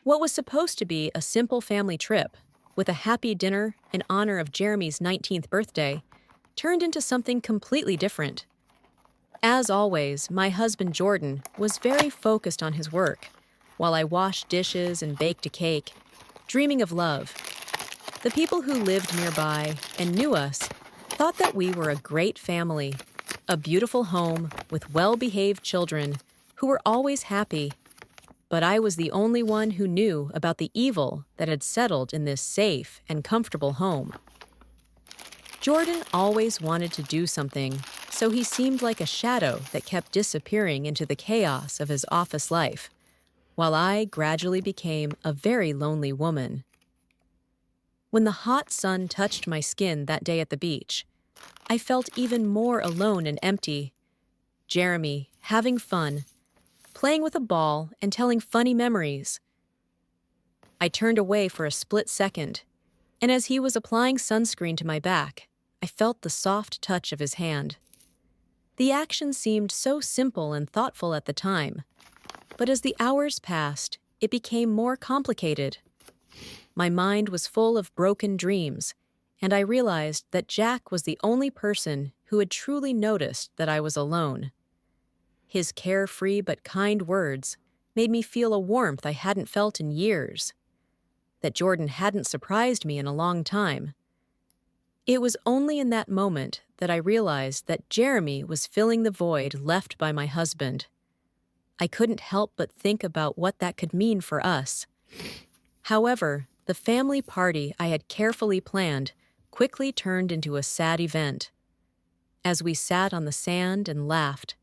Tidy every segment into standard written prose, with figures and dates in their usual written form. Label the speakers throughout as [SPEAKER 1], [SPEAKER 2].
[SPEAKER 1] What was supposed to be a simple family trip, with a happy dinner in honor of Jeremy's 19th birthday, turned into something completely different. As always, my husband Jordan was very focused on his work, while I washed dishes and baked a cake, dreaming of love. The people who lived nearby and knew us thought that we were a great family, a beautiful home with well-behaved children who were always happy. But I was the only one who knew about the evil that had settled in this safe and comfortable home. Jordan always wanted to do something, so he seemed like a shadow that kept disappearing into the chaos of his office life, while I gradually became a very lonely woman. When the hot sun touched my skin that day at the beach, I felt even more alone and empty. Jeremy, having fun, playing with a ball and telling funny memories. I turned away for a split second, and as he was applying sunscreen to my back, I felt the soft touch of his hand. The action seemed so simple and thoughtful at the time, but as the hours passed, it became more complicated. My mind was full of broken dreams, and I realized that Jack was the only person who had truly noticed that I was alone. His carefree but kind words made me feel a warmth I hadn't felt in years, that Jordan hadn't surprised me in a long time. It was only in that moment that I realized that Jeremy was filling the void left by my husband. I couldn't help but think about what that could mean for us. However, the family party I had carefully planned quickly turned into a sad event. As we sat on the sand and laughed,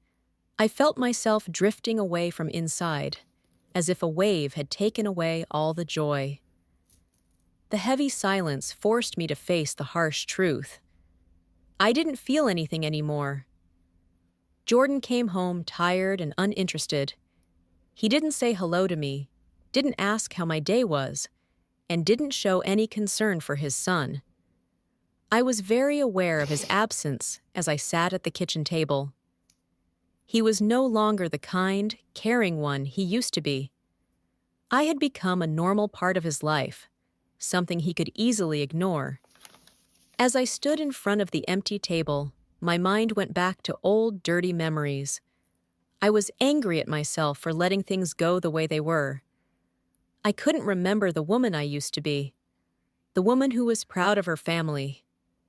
[SPEAKER 1] I felt myself drifting away from inside, as if a wave had taken away all the joy. The heavy silence forced me to face the harsh truth. I didn't feel anything anymore. Jordan came home tired and uninterested. He didn't say hello to me, didn't ask how my day was, and didn't show any concern for his son. I was very aware of his absence as I sat at the kitchen table. He was no longer the kind, caring one he used to be. I had become a normal part of his life, something he could easily ignore. As I stood in front of the empty table, my mind went back to old, dirty memories. I was angry at myself for letting things go the way they were. I couldn't remember the woman I used to be, the woman who was proud of her family.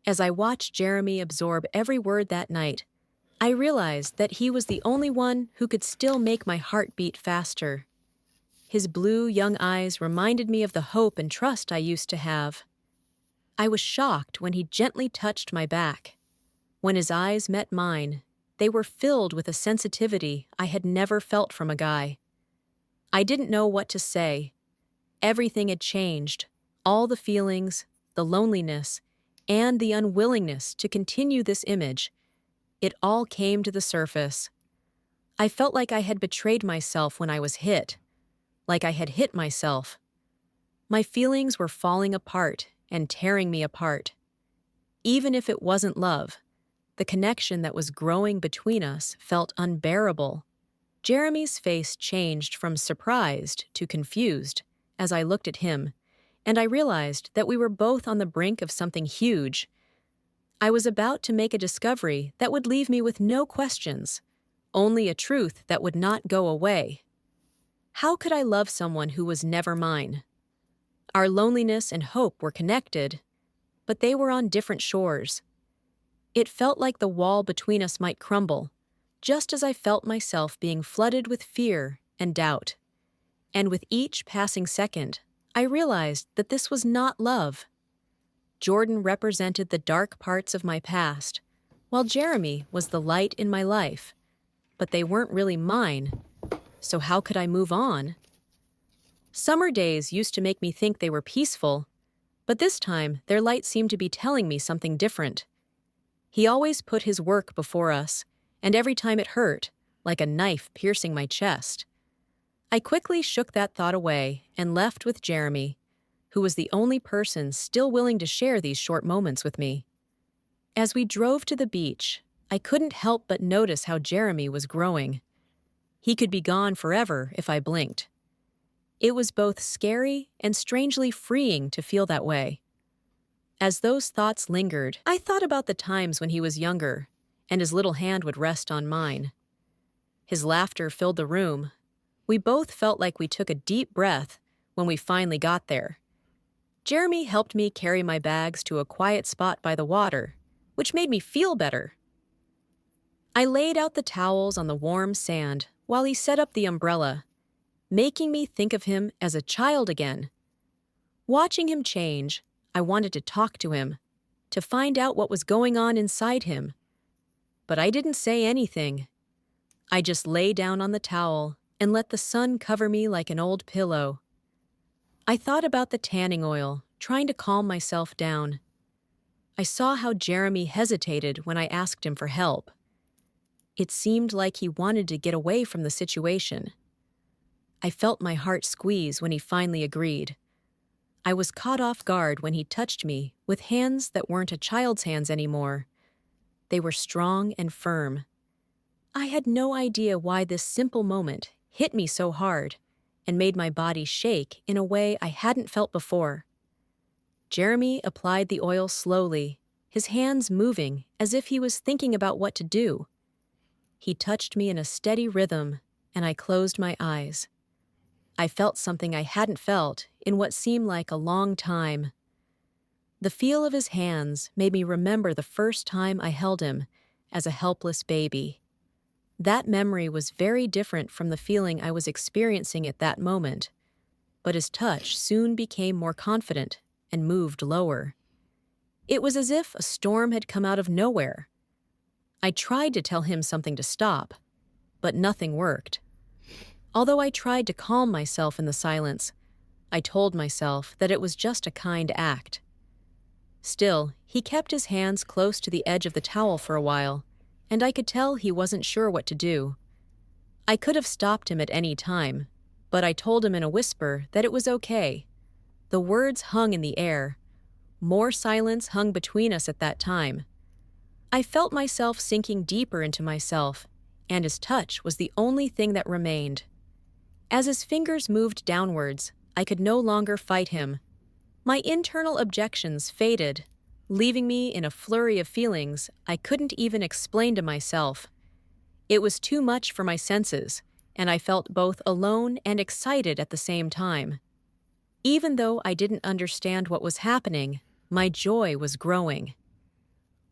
[SPEAKER 1] As I watched Jeremy absorb every word that night, I realized that he was the only one who could still make my heart beat faster. His blue, young eyes reminded me of the hope and trust I used to have. I was shocked when he gently touched my back. When his eyes met mine, they were filled with a sensitivity I had never felt from a guy. I didn't know what to say. Everything had changed, all the feelings, the loneliness, and the unwillingness to continue this image. It all came to the surface. I felt like I had betrayed myself when I was hit, like I had hit myself. My feelings were falling apart and tearing me apart. Even if it wasn't love, the connection that was growing between us felt unbearable. Jeremy's face changed from surprised to confused as I looked at him, and I realized that we were both on the brink of something huge. I was about to make a discovery that would leave me with no questions, only a truth that would not go away. How could I love someone who was never mine? Our loneliness and hope were connected, but they were on different shores. It felt like the wall between us might crumble, just as I felt myself being flooded with fear and doubt. And with each passing second, I realized that this was not love. Jordan represented the dark parts of my past, while Jeremy was the light in my life. But they weren't really mine, so how could I move on? Summer days used to make me think they were peaceful, but this time their light seemed to be telling me something different. He always put his work before us, and every time it hurt, like a knife piercing my chest. I quickly shook that thought away and left with Jeremy, who was the only person still willing to share these short moments with me. As we drove to the beach, I couldn't help but notice how Jeremy was growing. He could be gone forever if I blinked. It was both scary and strangely freeing to feel that way. As those thoughts lingered, I thought about the times when he was younger, and his little hand would rest on mine. His laughter filled the room. We both felt like we took a deep breath when we finally got there. Jeremy helped me carry my bags to a quiet spot by the water, which made me feel better. I laid out the towels on the warm sand while he set up the umbrella, making me think of him as a child again. Watching him change, I wanted to talk to him, to find out what was going on inside him. But I didn't say anything. I just lay down on the towel and let the sun cover me like an old pillow. I thought about the tanning oil, trying to calm myself down. I saw how Jeremy hesitated when I asked him for help. It seemed like he wanted to get away from the situation. I felt my heart squeeze when he finally agreed. I was caught off guard when he touched me with hands that weren't a child's hands anymore. They were strong and firm. I had no idea why this simple moment hit me so hard and made my body shake in a way I hadn't felt before. Jeremy applied the oil slowly, his hands moving as if he was thinking about what to do. He touched me in a steady rhythm, and I closed my eyes. I felt something I hadn't felt in what seemed like a long time. The feel of his hands made me remember the first time I held him as a helpless baby. That memory was very different from the feeling I was experiencing at that moment, but his touch soon became more confident and moved lower. It was as if a storm had come out of nowhere. I tried to tell him something to stop, but nothing worked. Although I tried to calm myself in the silence, I told myself that it was just a kind act. Still, he kept his hands close to the edge of the towel for a while, and I could tell he wasn't sure what to do. I could have stopped him at any time, but I told him in a whisper that it was okay. The words hung in the air. More silence hung between us at that time. I felt myself sinking deeper into myself, and his touch was the only thing that remained. As his fingers moved downwards, I could no longer fight him. My internal objections faded, leaving me in a flurry of feelings I couldn't even explain to myself. It was too much for my senses, and I felt both alone and excited at the same time. Even though I didn't understand what was happening, my joy was growing.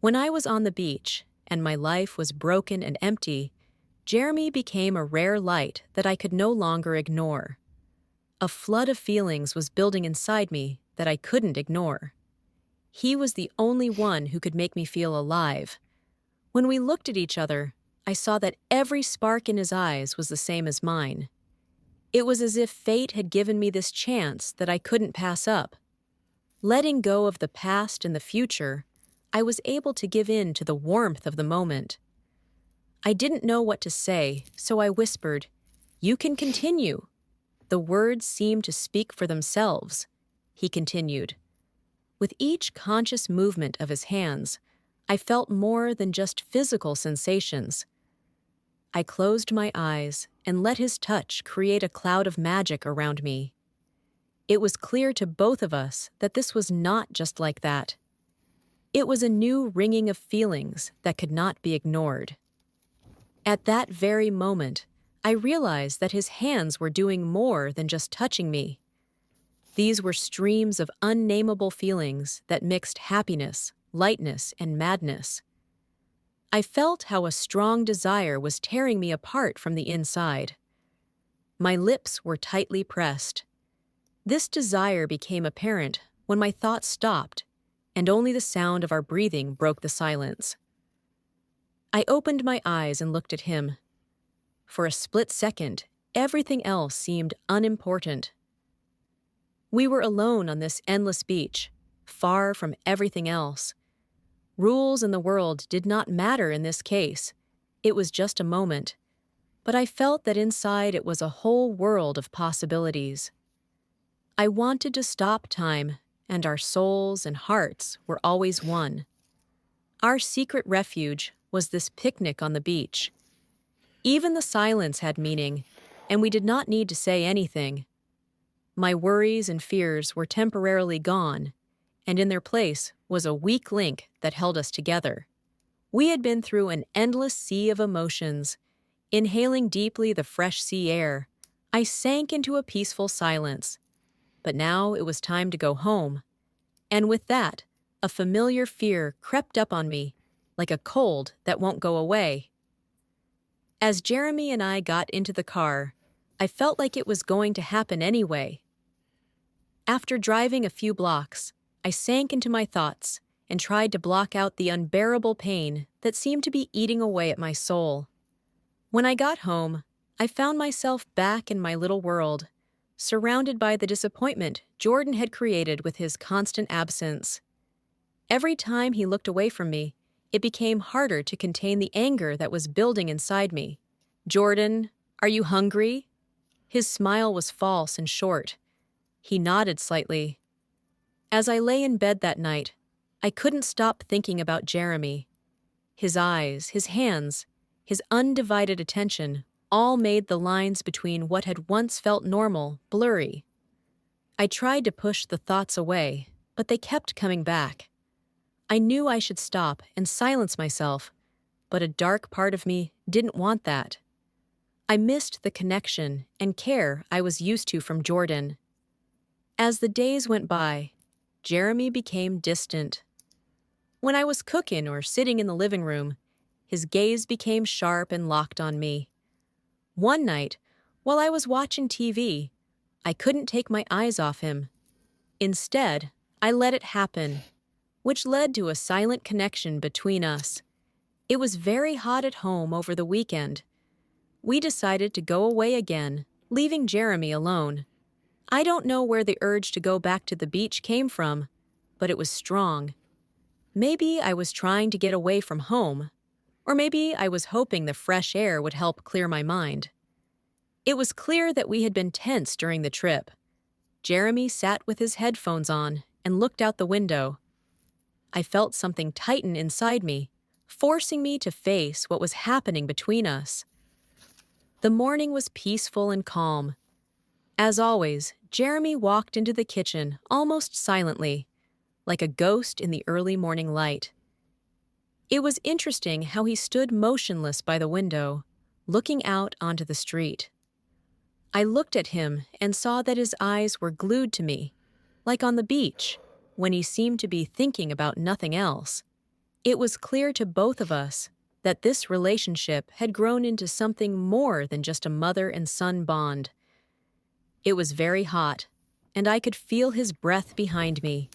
[SPEAKER 1] When I was on the beach, and my life was broken and empty, Jeremy became a rare light that I could no longer ignore. A flood of feelings was building inside me that I couldn't ignore. He was the only one who could make me feel alive. When we looked at each other, I saw that every spark in his eyes was the same as mine. It was as if fate had given me this chance that I couldn't pass up. Letting go of the past and the future, I was able to give in to the warmth of the moment. I didn't know what to say, so I whispered, "You can continue." The words seemed to speak for themselves. He continued. With each conscious movement of his hands, I felt more than just physical sensations. I closed my eyes and let his touch create a cloud of magic around me. It was clear to both of us that this was not just like that. It was a new ringing of feelings that could not be ignored. At that very moment, I realized that his hands were doing more than just touching me. These were streams of unnameable feelings that mixed happiness, lightness, and madness. I felt how a strong desire was tearing me apart from the inside. My lips were tightly pressed. This desire became apparent when my thoughts stopped, and only the sound of our breathing broke the silence. I opened my eyes and looked at him. For a split second, everything else seemed unimportant. We were alone on this endless beach, far from everything else. Rules in the world did not matter in this case. It was just a moment. But I felt that inside it was a whole world of possibilities. I wanted to stop time, and our souls and hearts were always one. Our secret refuge was this picnic on the beach. Even the silence had meaning, and we did not need to say anything. My worries and fears were temporarily gone, and in their place was a weak link that held us together. We had been through an endless sea of emotions. Inhaling deeply the fresh sea air, I sank into a peaceful silence. But now it was time to go home, and with that, a familiar fear crept up on me, like a cold that won't go away. As Jeremy and I got into the car, I felt like it was going to happen anyway. After driving a few blocks, I sank into my thoughts and tried to block out the unbearable pain that seemed to be eating away at my soul. When I got home, I found myself back in my little world, surrounded by the disappointment Jordan had created with his constant absence. Every time he looked away from me, it became harder to contain the anger that was building inside me. "Jordan, are you hungry?" His smile was false and short. He nodded slightly. As I lay in bed that night, I couldn't stop thinking about Jeremy. His eyes, his hands, his undivided attention all made the lines between what had once felt normal blurry. I tried to push the thoughts away, but they kept coming back. I knew I should stop and silence myself, but a dark part of me didn't want that. I missed the connection and care I was used to from Jordan. As the days went by, Jeremy became distant. When I was cooking or sitting in the living room, his gaze became sharp and locked on me. One night, while I was watching TV, I couldn't take my eyes off him. Instead, I let it happen, which led to a silent connection between us. It was very hot at home over the weekend. We decided to go away again, leaving Jeremy alone. I don't know where the urge to go back to the beach came from, but it was strong. Maybe I was trying to get away from home, or maybe I was hoping the fresh air would help clear my mind. It was clear that we had been tense during the trip. Jeremy sat with his headphones on and looked out the window. I felt something tighten inside me, forcing me to face what was happening between us. The morning was peaceful and calm. As always, Jeremy walked into the kitchen almost silently, like a ghost in the early morning light. It was interesting how he stood motionless by the window, looking out onto the street. I looked at him and saw that his eyes were glued to me, like on the beach, when he seemed to be thinking about nothing else. It was clear to both of us that this relationship had grown into something more than just a mother and son bond. It was very hot, and I could feel his breath behind me.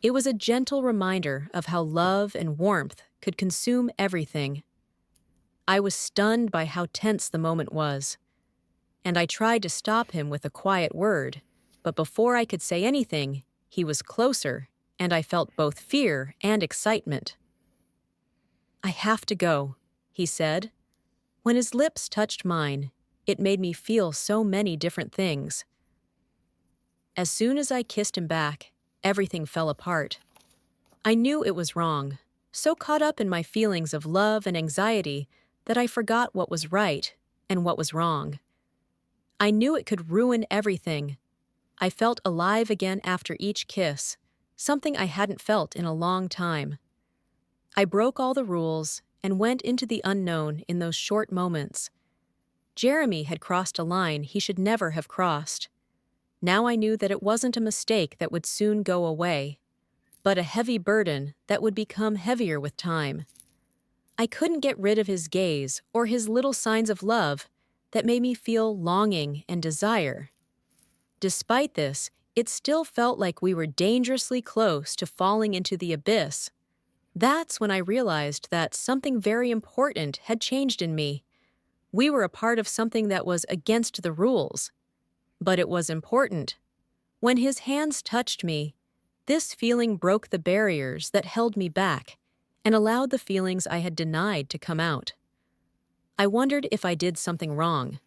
[SPEAKER 1] It was a gentle reminder of how love and warmth could consume everything. I was stunned by how tense the moment was, and I tried to stop him with a quiet word, but before I could say anything, he was closer, and I felt both fear and excitement. "I have to go," he said. When his lips touched mine, it made me feel so many different things. As soon as I kissed him back, everything fell apart. I knew it was wrong, so caught up in my feelings of love and anxiety that I forgot what was right and what was wrong. I knew it could ruin everything. I felt alive again after each kiss, something I hadn't felt in a long time. I broke all the rules and went into the unknown in those short moments. Jeremy had crossed a line he should never have crossed. Now I knew that it wasn't a mistake that would soon go away, but a heavy burden that would become heavier with time. I couldn't get rid of his gaze or his little signs of love that made me feel longing and desire. Despite this, it still felt like we were dangerously close to falling into the abyss. That's when I realized that something very important had changed in me. We were a part of something that was against the rules, but it was important. When his hands touched me, this feeling broke the barriers that held me back and allowed the feelings I had denied to come out. I wondered if I did something wrong.